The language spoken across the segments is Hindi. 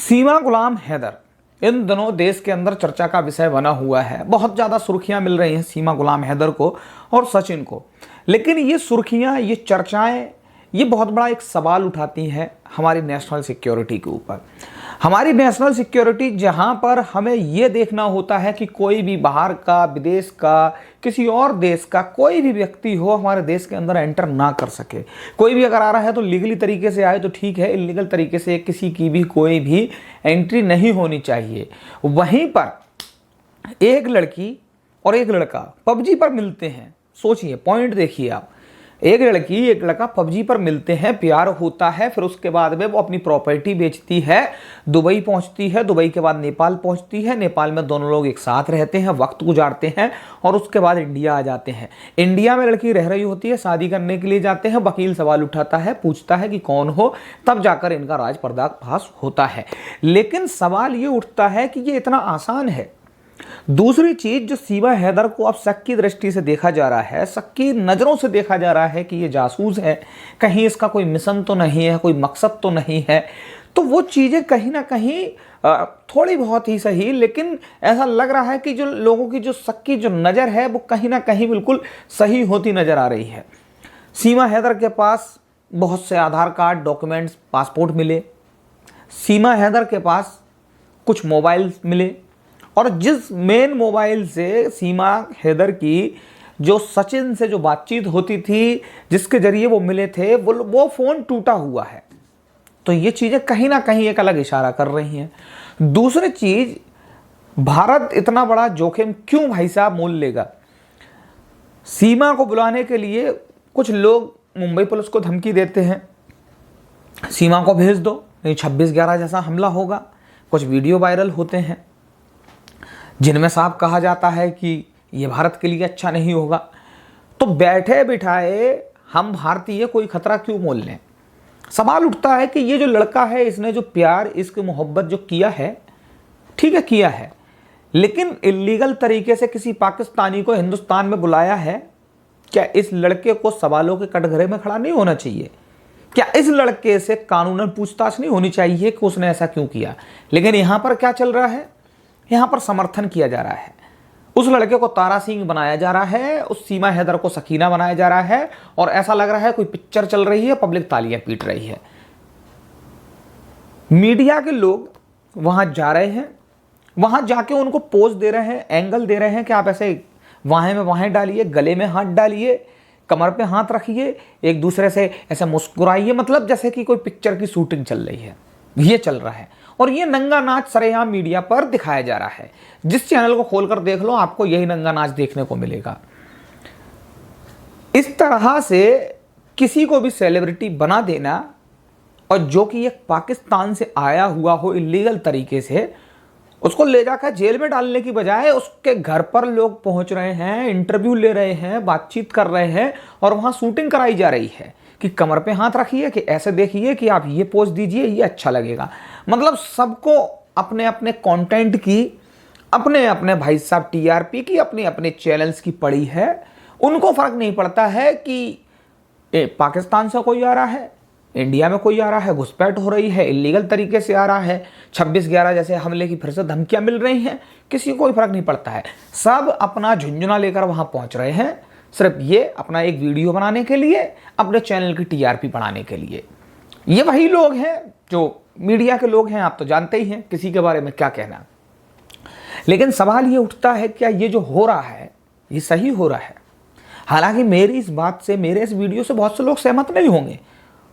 सीमा गुलाम हैदर इन दिनों देश के अंदर चर्चा का विषय बना हुआ है। बहुत ज़्यादा सुर्खियां मिल रही हैं सीमा गुलाम हैदर को और सचिन को। लेकिन ये सुर्खियां, ये चर्चाएं, ये बहुत बड़ा एक सवाल उठाती हैं हमारी नेशनल सिक्योरिटी के ऊपर। हमारी नेशनल सिक्योरिटी जहां पर हमें ये देखना होता है कि कोई भी बाहर का, विदेश का, किसी और देश का कोई भी व्यक्ति हो हमारे देश के अंदर एंटर ना कर सके। कोई भी अगर आ रहा है तो लीगली तरीके से आए तो ठीक है, इलीगल तरीके से किसी की भी कोई भी एंट्री नहीं होनी चाहिए। वहीं पर एक लड़की और एक लड़का पबजी पर मिलते हैं। सोचिए, पॉइंट देखिए आप। एक लड़की एक लड़का पबजी पर मिलते हैं, प्यार होता है, फिर उसके बाद में वो अपनी प्रॉपर्टी बेचती है, दुबई पहुंचती है, दुबई के बाद नेपाल पहुंचती है, नेपाल में दोनों लोग एक साथ रहते हैं, वक्त गुजारते हैं और उसके बाद इंडिया आ जाते हैं। इंडिया में लड़की रह रही होती है, शादी करने के लिए जाते हैं, वकील सवाल उठाता है, पूछता है कि कौन हो, तब जाकर इनका राज पर्दाफाश होता है। लेकिन सवाल ये उठता है कि ये इतना आसान है? दूसरी चीज, जो सीमा हैदर को अब शक की दृष्टि से देखा जा रहा है, शक की नजरों से देखा जा रहा है कि ये जासूस है, कहीं इसका कोई मिशन तो नहीं है, कोई मकसद तो नहीं है, तो वो चीजें कहीं ना कहीं थोड़ी बहुत ही सही, लेकिन ऐसा लग रहा है कि जो लोगों की जो शक की जो नजर है वो कहीं ना कहीं बिल्कुल सही होती नजर आ रही है। सीमा हैदर के पास बहुत से आधार कार्ड, डॉक्यूमेंट्स, पासपोर्ट मिले। सीमा हैदर के पास कुछ मोबाइल मिले और जिस मेन मोबाइल से सीमा हैदर की जो सचिन से जो बातचीत होती थी, जिसके जरिए वो मिले थे, वो फोन टूटा हुआ है। तो ये चीजें कहीं ना कहीं एक अलग इशारा कर रही हैं। दूसरी चीज, भारत इतना बड़ा जोखिम क्यों भाई साहब मोल लेगा? सीमा को बुलाने के लिए कुछ लोग मुंबई पुलिस को धमकी देते हैं, सीमा को भेज दो नहीं 26/11 जैसा हमला होगा। कुछ वीडियो वायरल होते हैं जिनमें साफ कहा जाता है कि यह भारत के लिए अच्छा नहीं होगा। तो बैठे बिठाए हम भारतीय कोई खतरा क्यों मोल लें? सवाल उठता है कि ये जो लड़का है, इसने जो प्यार, इसकी मोहब्बत जो किया है, ठीक है किया है, लेकिन इलीगल तरीके से किसी पाकिस्तानी को हिंदुस्तान में बुलाया है। क्या इस लड़के को सवालों के कटघरे में खड़ा नहीं होना चाहिए? क्या इस लड़के से कानूनन पूछताछ नहीं होनी चाहिए कि उसने ऐसा क्यों किया? लेकिन यहां पर क्या चल रहा है? यहां पर समर्थन किया जा रहा है, उस लड़के को तारा सिंह बनाया जा रहा है, उस सीमा हैदर को सकीना बनाया जा रहा है, और ऐसा लग रहा है कोई पिक्चर चल रही है, पब्लिक तालियां पीट रही है। मीडिया के लोग वहां जा रहे हैं, वहां जाके उनको पोज दे रहे हैं, एंगल दे रहे हैं कि आप ऐसे वाहे में वाहे डालिए, गले में हाथ डालिए, कमर पे हाथ रखिए, एक दूसरे से ऐसे मुस्कुराइए, मतलब जैसे कि कोई पिक्चर की शूटिंग चल रही है। ये चल रहा है और ये नंगा नाच सरेआम मीडिया पर दिखाया जा रहा है। जिस चैनल को खोलकर देख लो, आपको यही नंगा नाच देखने को मिलेगा। इस तरह से किसी को भी सेलिब्रिटी बना देना, और जो कि एक पाकिस्तान से आया हुआ हो इलीगल तरीके से, उसको ले जाकर जेल में डालने की बजाय उसके घर पर लोग पहुंच रहे हैं, इंटरव्यू ले रहे हैं, बातचीत कर रहे हैं, और वहां शूटिंग कराई जा रही है कि कमर पे हाथ रखिए, कि ऐसे देखिए, कि आप ये पोज दीजिए, ये अच्छा लगेगा। मतलब सबको अपने अपने कंटेंट की, अपने अपने भाई साहब टीआरपी की, अपने अपने चैनल्स की पड़ी है। उनको फर्क नहीं पड़ता है कि पाकिस्तान से कोई आ रहा है, इंडिया में कोई आ रहा है, घुसपैठ हो रही है, इलीगल तरीके से आ रहा है, 26/11 जैसे हमले की फिर से धमकियां मिल रही हैं, किसी को कोई फर्क नहीं पड़ता है। सब अपना झुंझुना लेकर वहां पहुंच रहे हैं, सिर्फ ये अपना एक वीडियो बनाने के लिए, अपने चैनल की टीआरपी बढ़ाने के लिए। ये वही लोग हैं जो मीडिया के लोग हैं, आप तो जानते ही हैं किसी के बारे में क्या कहना। लेकिन सवाल ये उठता है, क्या ये जो हो रहा है ये सही हो रहा है? हालांकि मेरी इस बात से, मेरे इस वीडियो से बहुत से लोग सहमत नहीं होंगे।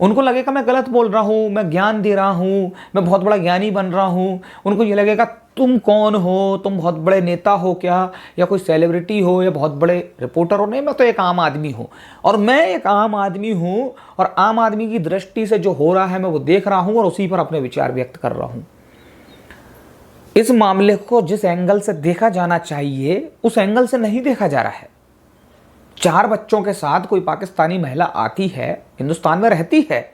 उनको लगेगा मैं गलत बोल रहा हूँ, मैं ज्ञान दे रहा हूँ, मैं बहुत बड़ा ज्ञानी बन रहा हूँ। उनको ये लगेगा तुम कौन हो, तुम बहुत बड़े नेता हो क्या, या कोई सेलिब्रिटी हो, या बहुत बड़े रिपोर्टर हो? नहीं, मैं तो एक आम आदमी हूँ, और मैं एक आम आदमी हूँ, और आम आदमी की दृष्टि से जो हो रहा है मैं वो देख रहा हूँ और उसी पर अपने विचार व्यक्त कर रहा हूँ। इस मामले को जिस एंगल से देखा जाना चाहिए उस एंगल से नहीं देखा जा रहा है। 4 बच्चों के साथ कोई पाकिस्तानी महिला आती है, हिंदुस्तान में रहती है।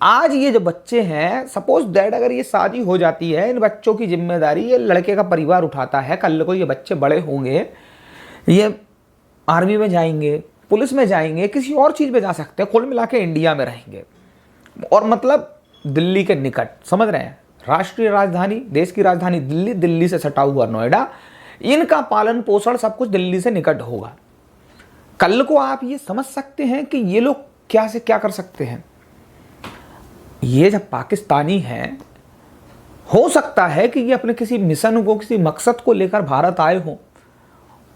आज ये जो बच्चे हैं, सपोज दैट अगर ये शादी हो जाती है, इन बच्चों की जिम्मेदारी ये लड़के का परिवार उठाता है। कल को ये बच्चे बड़े होंगे, ये आर्मी में जाएंगे, पुलिस में जाएंगे, किसी और चीज़ में जा सकते हैं, कुल मिला के इंडिया में रहेंगे, और मतलब दिल्ली के निकट, समझ रहे हैं, राष्ट्रीय राजधानी, देश की राजधानी दिल्ली, दिल्ली से सटा हुआ नोएडा, इनका पालन पोषण सब कुछ दिल्ली से निकट होगा। कल को आप ये समझ सकते हैं कि ये लोग क्या से क्या कर सकते हैं। ये जब पाकिस्तानी हैं, हो सकता है कि ये अपने किसी मिशन को, किसी मकसद को लेकर भारत आए हों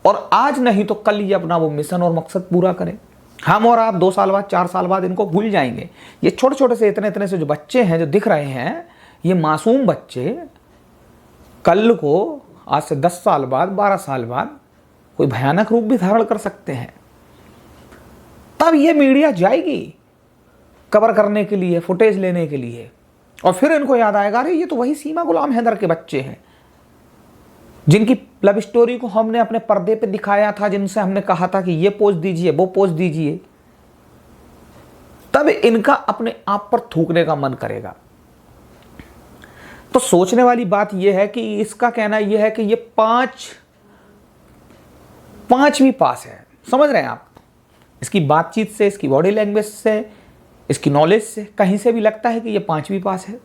और आज नहीं तो कल ये अपना वो मिशन और मकसद पूरा करें। हम और आप 2 साल बाद, 4 साल बाद इनको भूल जाएंगे। ये छोटे छोटे से, इतने इतने से जो बच्चे हैं, जो दिख रहे हैं, ये मासूम बच्चे कल को, आज से 10 साल बाद, 12 साल बाद कोई भयानक रूप भी धारण कर सकते हैं। तब ये मीडिया जाएगी कवर करने के लिए, फुटेज लेने के लिए, और फिर इनको याद आएगा, अरे ये तो वही सीमा गुलाम हैदर के बच्चे हैं जिनकी लव स्टोरी को हमने अपने पर्दे पे दिखाया था, जिनसे हमने कहा था कि ये पोज दीजिए, वो पोज दीजिए। तब इनका अपने आप पर थूकने का मन करेगा। तो सोचने वाली बात यह है कि इसका कहना यह है कि ये पांचवी पास है। समझ रहे हैं आप? इसकी बातचीत से, इसकी बॉडी लैंग्वेज से, इसकी नॉलेज से, कहीं से भी लगता है कि ये 5वीं पास है।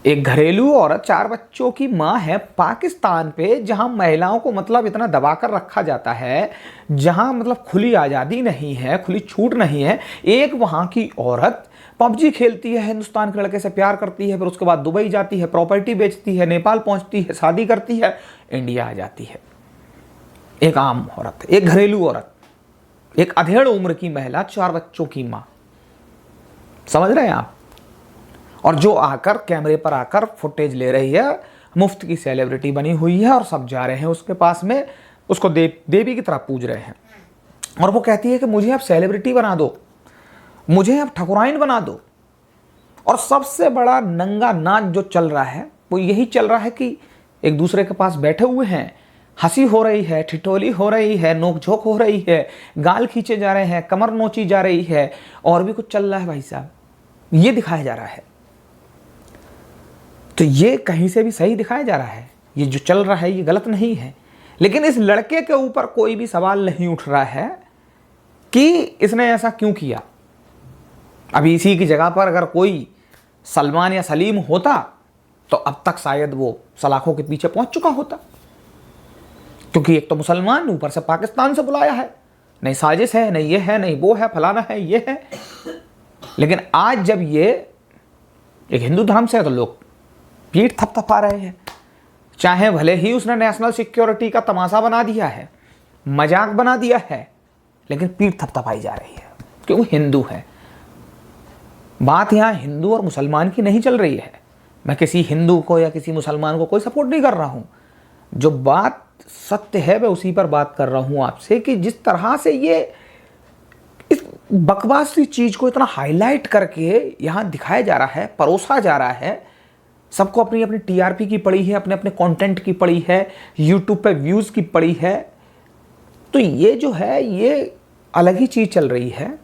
एक घरेलू औरत, 4 बच्चों की मां है पाकिस्तान पे, जहां महिलाओं को मतलब इतना दबाकर रखा जाता है, जहां मतलब खुली आज़ादी नहीं है, खुली छूट नहीं है। एक वहां की औरत पबजी खेलती है, हिंदुस्तान के लड़के से प्यार करती है, फिर उसके बाद दुबई जाती है, प्रॉपर्टी बेचती है, नेपाल पहुंचती है, शादी करती है, इंडिया आ जाती है। एक आम औरत, एक घरेलू औरत, एक अधेड़ उम्र की महिला, 4 बच्चों की मां। समझ रहे हैं आप? और जो आकर कैमरे पर आकर फुटेज ले रही है, मुफ्त की सेलिब्रिटी बनी हुई है और सब जा रहे हैं उसके पास में, उसको देवी की तरह पूज रहे हैं। और वो कहती है कि मुझे आप सेलिब्रिटी बना दो, मुझे आप ठकुराइन बना दो। और सबसे बड़ा नंगा नाच जो चल रहा है वो यही चल रहा है कि एक दूसरे के पास बैठे हुए हैं, हंसी हो रही है, ठिठोली हो रही है, नोकझोंक हो रही है, गाल खींचे जा रहे हैं, कमर नोची जा रही है, और भी कुछ चल रहा है भाई साहब। ये दिखाया जा रहा है। तो ये कहीं से भी सही दिखाया जा रहा है। ये जो चल रहा है ये गलत नहीं है, लेकिन इस लड़के के ऊपर कोई भी सवाल नहीं उठ रहा है कि इसने ऐसा क्यों किया। अभी इसी की जगह पर अगर कोई सलमान या सलीम होता तो अब तक शायद वो सलाखों के पीछे पहुंच चुका होता, क्योंकि एक तो मुसलमान, ऊपर से पाकिस्तान से बुलाया है, नहीं साजिश है, नहीं ये है, नहीं वो है, फलाना है, ये है। लेकिन आज जब ये एक हिंदू धर्म से है तो लोग पीठ थपथपा रहे हैं। चाहे भले ही उसने नेशनल सिक्योरिटी का तमाशा बना दिया है, मजाक बना दिया है, लेकिन पीठ थपथपाई जा रही है क्योंकि हिंदू है। बात यहाँ हिंदू और मुसलमान की नहीं चल रही है। मैं किसी हिंदू को या किसी मुसलमान को कोई सपोर्ट नहीं कर रहा हूँ। जो बात सत्य है मैं उसी पर बात कर रहा हूँ आपसे, कि जिस तरह से ये इस बकवास सी चीज को इतना हाईलाइट करके यहाँ दिखाया जा रहा है, परोसा जा रहा है। सबको अपनी अपनी टीआरपी की पड़ी है, अपने अपने कंटेंट की पड़ी है, यूट्यूब पे व्यूज की पड़ी है। तो ये जो है ये अलग ही चीज चल रही है।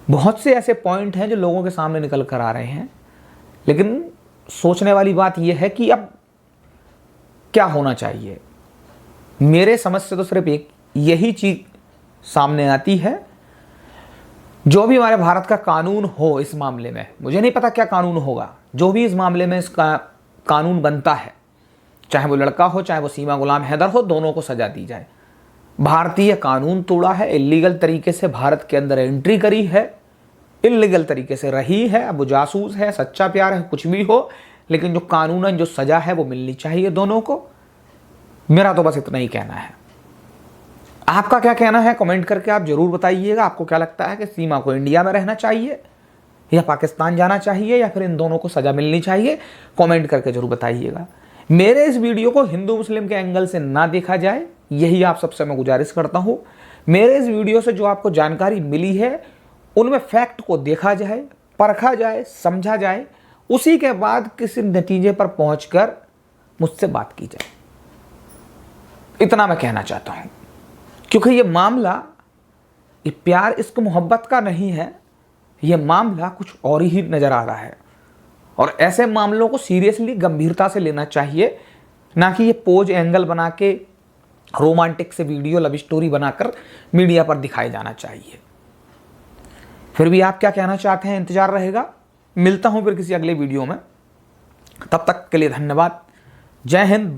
बहुत से ऐसे पॉइंट हैं जो लोगों के सामने निकल कर आ रहे हैं, लेकिन सोचने वाली बात यह है कि अब क्या होना चाहिए। मेरे समझ से तो सिर्फ एक यही चीज सामने आती है, जो भी हमारे भारत का कानून हो इस मामले में, मुझे नहीं पता क्या कानून होगा, जो भी इस मामले में इसका कानून बनता है, चाहे वो लड़का हो चाहे वो सीमा गुलाम हैदर हो, दोनों को सजा दी जाए। भारतीय कानून तोड़ा है, इलीगल तरीके से भारत के अंदर एंट्री करी है, इलीगल तरीके से रही है। अब वो जासूस है, सच्चा प्यार है, कुछ भी हो, लेकिन जो कानूनन जो सजा है वो मिलनी चाहिए दोनों को। मेरा तो बस इतना ही कहना है। आपका क्या कहना है कमेंट करके आप जरूर बताइएगा। आपको क्या लगता है कि सीमा को इंडिया में रहना चाहिए या पाकिस्तान जाना चाहिए, या फिर इन दोनों को सजा मिलनी चाहिए? कमेंट करके जरूर बताइएगा। मेरे इस वीडियो को हिंदू मुस्लिम के एंगल से ना देखा जाए, यही आप सबसे मैं गुजारिश करता हूँ। मेरे इस वीडियो से जो आपको जानकारी मिली है उनमें फैक्ट को देखा जाए, परखा जाए, समझा जाए, उसी के बाद किसी नतीजे पर पहुंचकर मुझसे बात की जाए। इतना मैं कहना चाहता हूं, क्योंकि ये मामला ये प्यार इश्क मोहब्बत का नहीं है, ये मामला कुछ और ही नजर आ रहा है। और ऐसे मामलों को सीरियसली गंभीरता से लेना चाहिए, ना कि ये पोज एंगल बना के रोमांटिक से वीडियो लव स्टोरी बनाकर मीडिया पर दिखाए जाना चाहिए। फिर भी आप क्या कहना चाहते हैं, इंतजार रहेगा। मिलता हूं फिर किसी अगले वीडियो में, तब तक के लिए धन्यवाद। जय हिंद।